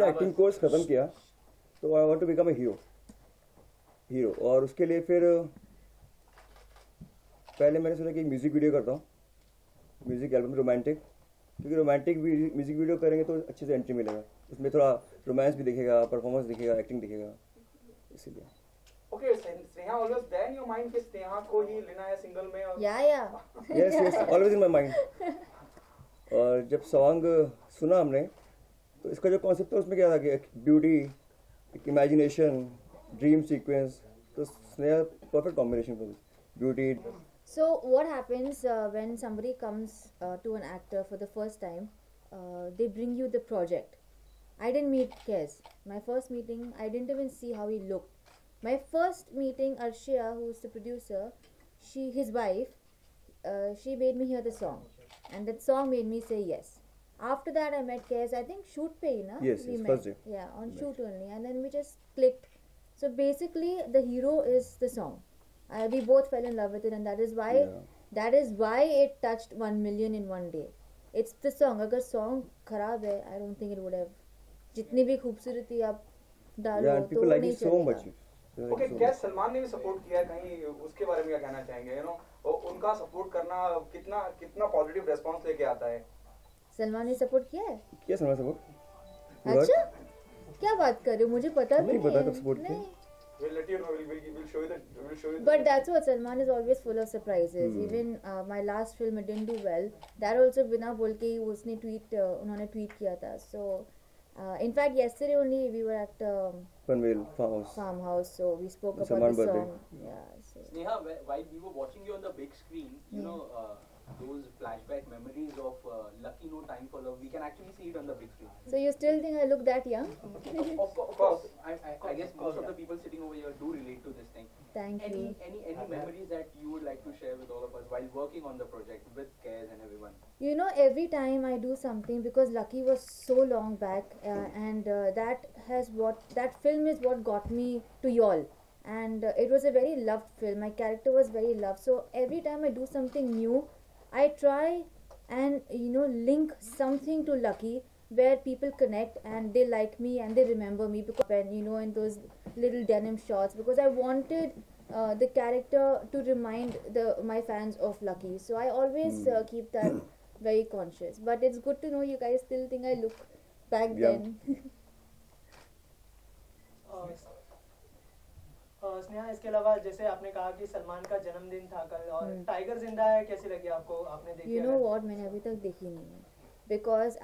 Acting course ख़त्म किया तो I want to become a hero और उसके लिए फिर पहले मैंने सोचा कि म्यूज़िक वीडियो करता हूँ, म्यूज़िक एल्बम रोमांटिक, क्योंकि रोमांटिक म्यूज़िक वीडियो करेंगे तो अच्छे से एंट्री मिलेगा, उसमें थोड़ा रोमांस भी दिखेगा, परफॉर्मेंस दिखेगा, एक्टिंग दिखेगा, इसीलिए। Okay, Sneha always there in your mind कि स्नेहा को ही लेना है सिंगल में और Yes, always in my mind. और जब सॉन्ग सुना हमने तो इसका जो कॉन्सेप्ट था उसमें क्या था कि ब्यूटी, इमेजिनेशन, ड्रीम सीक्वेंस, तो Sneha perfect combination for beauty. So what happens when somebody comes to an actor for the first time? They bring you the project. I didn't meet Kes. My first meeting, I didn't even see how he looked. My first meeting, Arshia, who's the producer, his wife, she made me hear the song, and that song made me say yes. After that, I met Kes. I think shoot pe, na? Yes, we yes, met. first day. Yeah, on shoot only, and then we just clicked. So basically, the hero is the song. We both fell in love with it, and that is why it touched 1 million in one day. It's the song. अगर song खराब है, I don't think it would have. जितनी भी खूबसूरती आप डालो तो people like नहीं it so much. चलेगा. ओके, क्या सलमान ने भी सपोर्ट किया है कहीं, उसके बारे में क्या कहना चाहेंगे? यू नो उनका सपोर्ट करना कितना पॉजिटिव रिस्पांस लेके आता है? सलमान ने सपोर्ट किया है? किया सलमान सपोर्ट? अच्छा, क्या बात कर रहे हो? मुझे पता नहीं पता कब सपोर्ट किया. We'll let you know. We'll show you the. But that's what Salman is always full of surprises. Even my last film it didn't do well. That also बिना बोल के ही उसने उन्होंने tweet किया था. So in fact yesterday only we were at Panvel farmhouse. So we spoke about Salman the birthday. song. Yeah. So. Sneha, while we were watching you on the big screen, you know those flashback memories of Lucky No Time for Love, we can actually see it on the big screen. So you still think I look that young? Of course. I guess most of the people sitting over here do relate to this thing. Thank you. Any memories that you would like to share with all of us while working on the project with Kes and everyone? You know, every time I do something, because Lucky was so long back, and that film is what got me to y'all, and it was a very loved film. My character was very loved. So every time I do something new, I try and link something to Lucky where people connect and they like me and they remember me, because when in those little denim shots, because I wanted the character to remind my fans of Lucky. So I always keep that very conscious. But it's good to know you guys still think I look back then. Sneha, इसके अलावा जैसे आपने कहा कि सलमान का जन्मदिन था कल, और टाइगर जिंदा है, कैसी लगी आपको? आपने देखी? You know what, मैंने अभी तक देखी नहीं है, because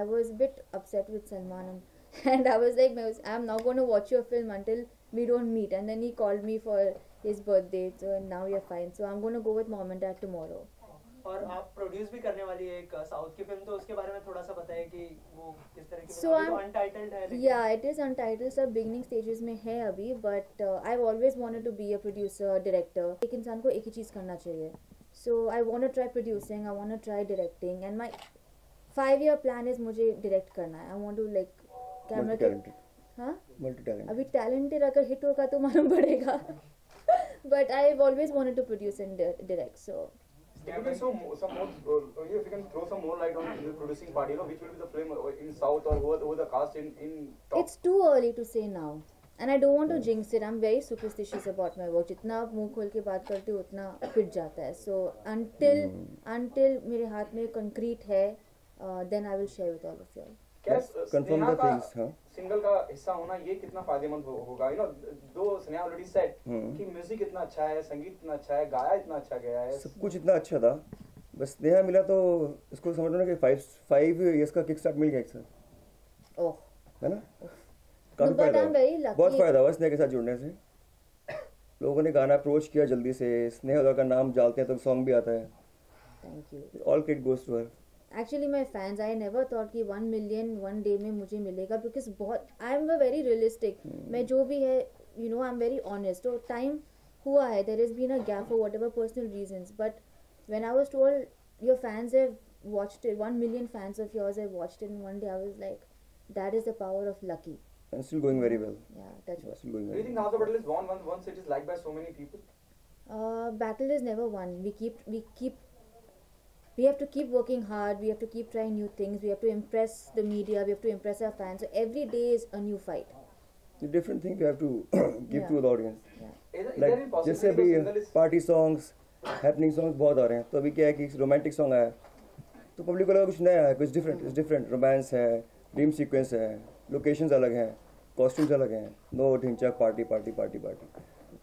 I was a bit upset with Salman, and I was like, I'm not going to watch your film until we don't meet. And then he called me for his birthday, so now we are fine. So I'm going to go with mom and dad tomorrow. और आप produce भी करने वाली है एक south की film, तो उसके बारे में थोड़ा सा बताइए कि वो किस तरह की? So I'm अनटाइटल्ड है. Yeah, it is untitled, सब beginning stages में है अभी, but I've always wanted to be a producer, director. एक इंसान को एक ही चीज़ करना चाहिए. So I want to try producing, I want to try directing, and my 5-year plan is मुझे direct करना है. I want to like camera के हाँ multi-talented. अभी talented अगर hit होगा तो मालूम पड़ेगा. But I've always wanted to produce and direct. So. If you can some more, if you can throw some more light on the producing part, which will be the film in South, or who the cast in top? It's too early to say now, and I don't want to jinx it. I'm very superstitious about my work. जितना आप मुंह खोल के बात करते हो उतना पिट जाता है. So until मेरे हाथ में concrete है, then I will share with all of you. क्या confirm the things, हाँ? सिंगल का हिस्सा होना ये कितना फायदेमंद होगा? दो स्नेहा ऑलरेडी सेड कि म्यूजिक इतना अच्छा है, संगीत इतना अच्छा है, गाया इतना अच्छा गया है, सब कुछ इतना अच्छा था, बस स्नेहा मिला तो इसको समझ लो कि 5 years का किक स्टार्ट मिल गया एक साथ. ओह, है ना? काफी फायदा हुआ, बहुत फायदा हुआ स्नेहा के साथ जुड़ने से. लोगों ने गाना अप्रोच किया जल्दी से, स्नेहा का नाम डालते हैं तो सॉन्ग भी आता है. Thank you. All credit goes to her. Actually my fans, I never thought कि 1 million one day में मुझे मिलेगा, because बहुत I'm a very realistic. मैं जो भी है I'm very honest. तो time हुआ है, there has been a gap for whatever personal reasons, but when I was told your fans have watched it, 1 million fans of yours have watched it in one day, I was like, that is the power of Lucky. And still going very well. Yeah, that's what. Still going do very you think well. now the battle is won once it is liked by so many people? Battle is never won. We keep we have to keep working hard, we have to keep trying new things, we have to impress the media, we have to impress our fans. So every day is a new fight. The different thing we have to give Yeah. to the audience. Is there any Like जैसे possibility अभी the single is party songs happening songs बहुत आ रहे हैं, तो अभी क्या है कि रोमांटिक सॉन्ग आया तो पब्लिक को लगा कुछ नया है, कुछ डिफरेंट रोमांस है, ड्रीम सीक्वेंस है, लोकेशंस अलग हैं, कॉस्ट्यूम्स अलग हैं, नो ढिंचक पार्टी पार्टी पार्टी पार्टी।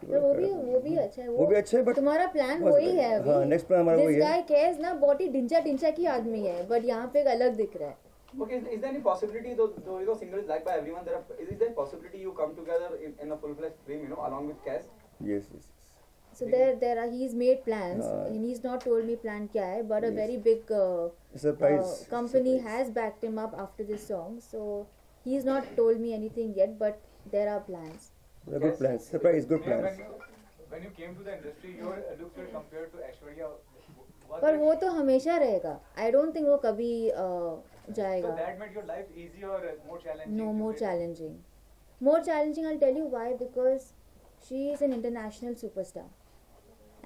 तो वो भी अच्छा है। वो भी अच्छा है, but तुम्हारा प्लान बहुत वही अच्छा है है। अभी। हाँ, next plan हमारा वही है। This guy cares ना, बॉडी ढिंचा की आदमी है, बट यहाँ पे एक अलग दिख रहा है। Okay, is there any possibility, though you know single is liked by everyone, is there possibility you come together in a full-fledged film, you know, along with Cass? Yes. So there are, he's made plans and he's not told me plan क्या है, but a Yes. very big Surprise. company Surprise. has backed him up after this song. So he's not told me anything yet, but there are plans. They're good plans. Surprise, good plans. When you came to the industry, your looks were compared to Aishwarya. Was पर it- वो तो हमेशा रहेगा। I don't think वो कभी So जाएगा। that made your life easy or more challenging? No, to more live? challenging. More challenging, I'll tell you why. Because she is an international superstar.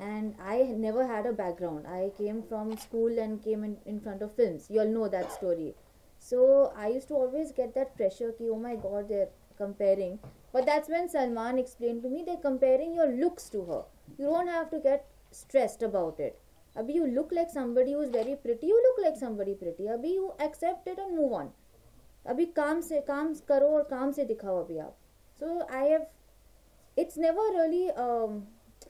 And I never had a background. I came from school and came in front of films. You all know that story. So I used to always get that pressure ki, oh my god, they're comparing. But that's when Salman explained to me, they're comparing your looks to her. You don't have to get stressed about it. Abhi you look like somebody who's very pretty, you look like somebody pretty. Abhi you accept it and move on. अभी काम करो और काम से दिखाओ अभी आप. So I have, it's never really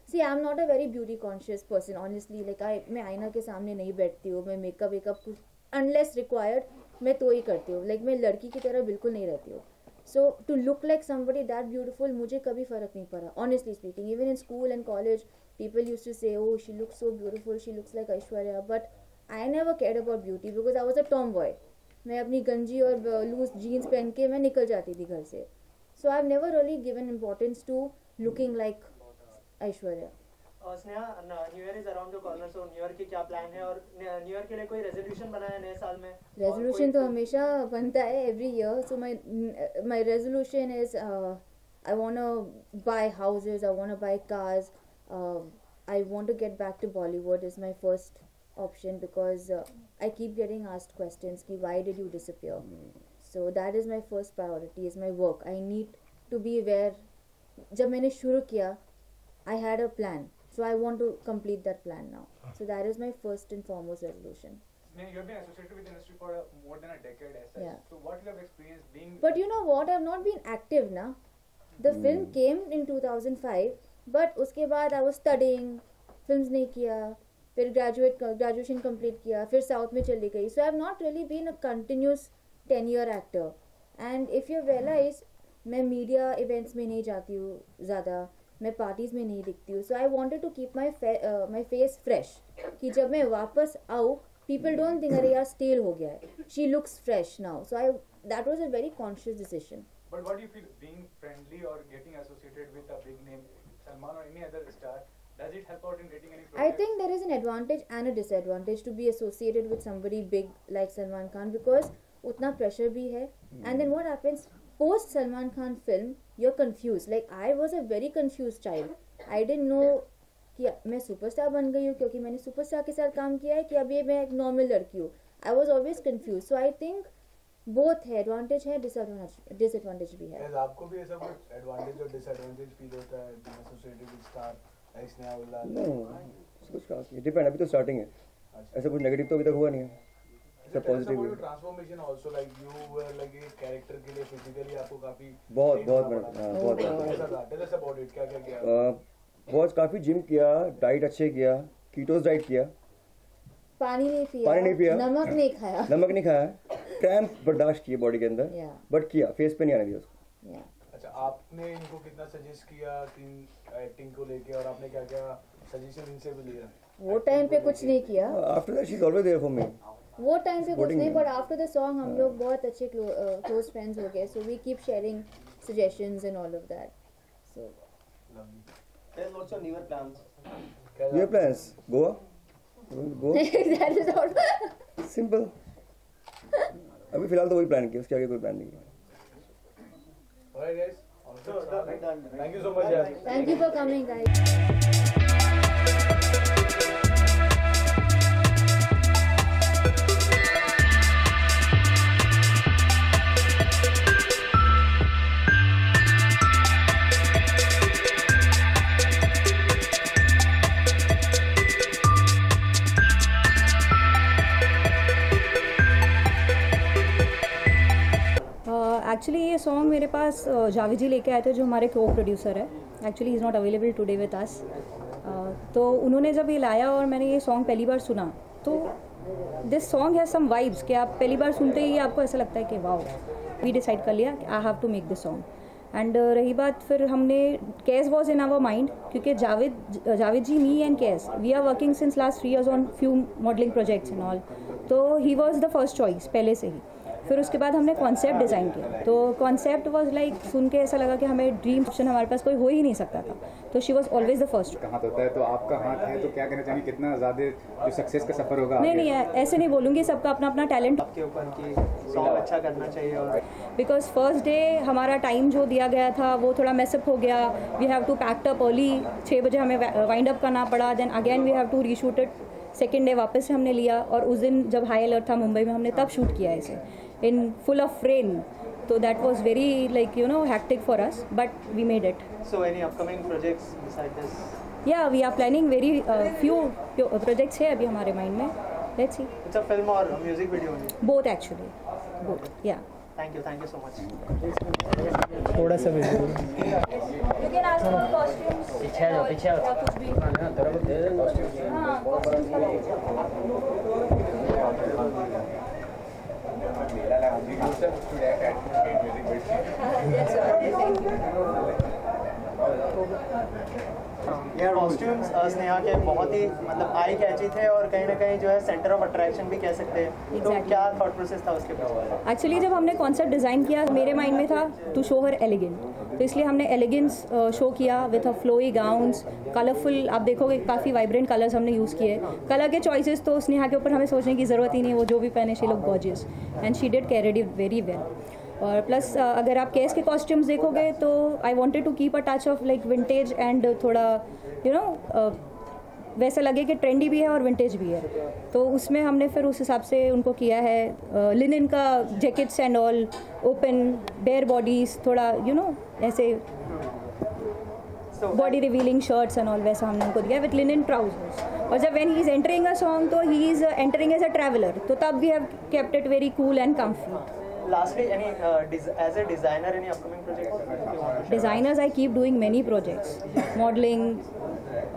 see I'm not a very beauty conscious person honestly. Like मैं आईना के सामने नहीं बैठती हूँ, मैं मेकअप कुछ unless required मैं तो ही करती हूँ. Like मैं लड़की की तरह बिल्कुल नहीं रहती हूँ. So to look like somebody that beautiful मुझे कभी फर्क नहीं पड़ा. Honestly speaking, even in school and college, people used to say, oh she looks so beautiful, she looks like Aishwarya. But I never cared about beauty because I was a tomboy. मैं अपनी गंजी और loose jeans पहन के मैं निकल जाती थी घर से. So I've never really given importance to looking like Aishwarya. Sneha, new year is around the corner, so new year की क्या प्लान है और न्यू ईयर के लिए कोई रेजोल्यूशन बनाया नए साल में? Resolution तो हमेशा बनता है every year. So my resolution is I wanna buy houses, I wanna buy cars. I want to get back to Bollywood is my first option because I keep getting asked questions ki why did you disappear? So that is my first priority, is my work. I need to be where जब मैंने शुरू किया I had a plan, so I want to complete that plan now. So that is my first and foremost resolution. Sneha, you have been associated with the industry for more than a decade as such. Yeah. So what you have experienced being... But you know what? I've not been active na. The film came in 2005, but उसके बाद I was studying, films नहीं किया, फिर graduation complete किया, फिर South में चली गई. So I've not really been a continuous 10-year actor. And if you realize, मैं media events में नहीं जाती हूँ ज़्यादा, मैं parties में नहीं दिखती हूँ. So I wanted to keep my face fresh. कि जब मैं वापस आऊँ, people don't think अरे यार stale हो गया है. She looks fresh now. So that was a very conscious decision. But what do you feel being friendly or getting associated with a big name, Salman or any other star, does it help out in getting any I projects? think there is an advantage and a disadvantage to be associated with somebody big like Salman Khan because उतना pressure भी है. And then what happens post Salman Khan film, you're confused. Like I was a very confused child. I didn't know कि मैं superstar बन गई हूँ क्योंकि मैंने सुपरस्टार के साथ काम किया है कि अभी मैं एक नॉर्मल लड़की हूँ. I was always confused. So I think both है, एडवांटेज है, डिसएडवांटेज भी है. Guys, आपको भी ऐसा कुछ एडवांटेज और डिसएडवांटेज फील होता है being associated with star like Sneha Ullal? No, कुछ खास नहीं. Depend. अभी तो starting है. ऐसा कुछ नेगेटिव तो अभी तक हुआ नहीं है. सब पॉजिटिव है. Transformation also like you were like एक कैरेक्टर के लिए फिजिकली आपको काफी बहुत कैसा था? टेल अस अबाउट इट, क्या क्या किया? बहुत काफी जिम किया, डाइट अच्छे किया, कीटोस डाइट किया, पानी नहीं पिया, नमक नहीं खाया. नमक नहीं खाया, क्रैम्प बर्दाश्त किए बॉडी के अंदर, Yeah. बट किया, फेस पे नहीं आने दिया उसको. Yeah. अच्छा, आपने इनको कितना सजेस्ट किया एक्टिंग को लेके और आपने क्या क्या सजेशन इनसे भी लिया? वो टाइम पे कुछ नहीं किया. After that she is always there for me. वो टाइम पे कुछ Supporting नहीं, me. But after the song हम लोग बहुत अच्छे क्लोज फ्रेंड्स हो गए. So we keep sharing suggestions and all of that. So Tell what's your New Year plans? Your plans? Goa? Go? That is all. Simple. अभी फिलहाल तो वही प्लान किया, उसके आगे कोई प्लान नहीं है. Alright guys, Done. thank you so much यार. Thank you for coming guys. Actually ये सॉन्ग मेरे पास जावेद जी लेके आए थे, जो हमारे को प्रोड्यूसर है. Actually he is not available today with us. तो उन्होंने जब ये लाया और मैंने ये सॉन्ग पहली बार सुना, तो this song has some vibes कि आप पहली बार सुनते ही आपको ऐसा लगता है कि वाओ, वी डिसाइड कर लिया कि I have to make this song. And रही बात, फिर हमने Cass was in our mind, क्योंकि Javed ji, me and Cass, we are working since last 3 years on few modelling projects and all. तो he was the first choice पहले से ही. फिर उसके बाद हमने कॉन्सेप्ट डिज़ाइन किया. तो कॉन्सेप्ट वाज लाइक, सुन के ऐसा लगा कि हमें ड्रीम ऑप्शन हमारे पास कोई हो ही नहीं सकता था. तो she was always the first. कहाँ होता है, तो आपका हाथ है, तो क्या कहना चाहिए, कितना ज़्यादा जो सक्सेस का सफ़र होगा? नहीं, ऐसे नहीं बोलूँगी, सबका अपना अपना टैलेंट आपके ऊपर कि सॉन्ग अच्छा करना चाहिए. और बिकॉज फर्स्ट डे हमारा टाइम जो दिया गया था वो थोड़ा मैसअप हो गया. We have to packed up early, 6 बजे हमें वाइंड अप करना पड़ा. Then again we have to reshoot it. Second day वापस से हमने लिया, और उस दिन जब हाई अलर्ट था मुंबई में, हमने तब शूट किया इसे in full of rain. So that was very, like, you know, hectic for us, but we made it. So any upcoming projects beside this? Yeah, we are planning very few projects है अभी हमारे mind में. Let's see. It's a film or a music video only? Both actually. Both. Yeah. Thank you so much. थोड़ा सा भी. You can ask for costumes. पीछे आओ. कुछ भी. हाँ, costumes का यार कॉस्ट्यूम्स स्नेहा के बहुत ही मतलब आई कैची थे, और कहीं ना कहीं जो है सेंटर ऑफ अट्रैक्शन भी कह सकते हैं. तो क्या थॉट प्रोसेस था उसके पीछे? एक्चुअली जब हमने कॉन्सेप्ट डिज़ाइन किया, मेरे माइंड में था टू शो हर एलिगेंट. तो इसलिए हमने एलिगेंस शो किया with a flowy gowns, colourful. आप देखोगे काफ़ी वाइब्रेंट कलर्स हमने यूज़ किए. कलर के चॉइसेस तो स्नेहा के ऊपर हमें सोचने की ज़रूरत ही नहीं, वो जो भी पहने she look gorgeous, and she did carried it very well. और प्लस अगर आप केस के कॉस्ट्यूम्स देखोगे तो I wanted to keep a touch of like vintage and थोड़ा यू नो वैसा लगे कि ट्रेंडी भी है और विंटेज भी है. तो उसमें हमने फिर उस हिसाब से उनको किया है. लिनन का jackets and all, open bare bodies, थोड़ा यू नो ऐसे body revealing shirts and all, वैसा हमने उनको दिया विद लिनन ट्राउजर्स. और जब when he is entering a song, तो he is entering as a traveller, तो तब we have kept it very cool and comfort. Lastly, as a designer, any upcoming projects? Designers, I keep doing many projects, modeling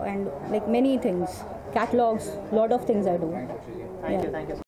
and like many things, catalogs, lot of things I do. Thank you.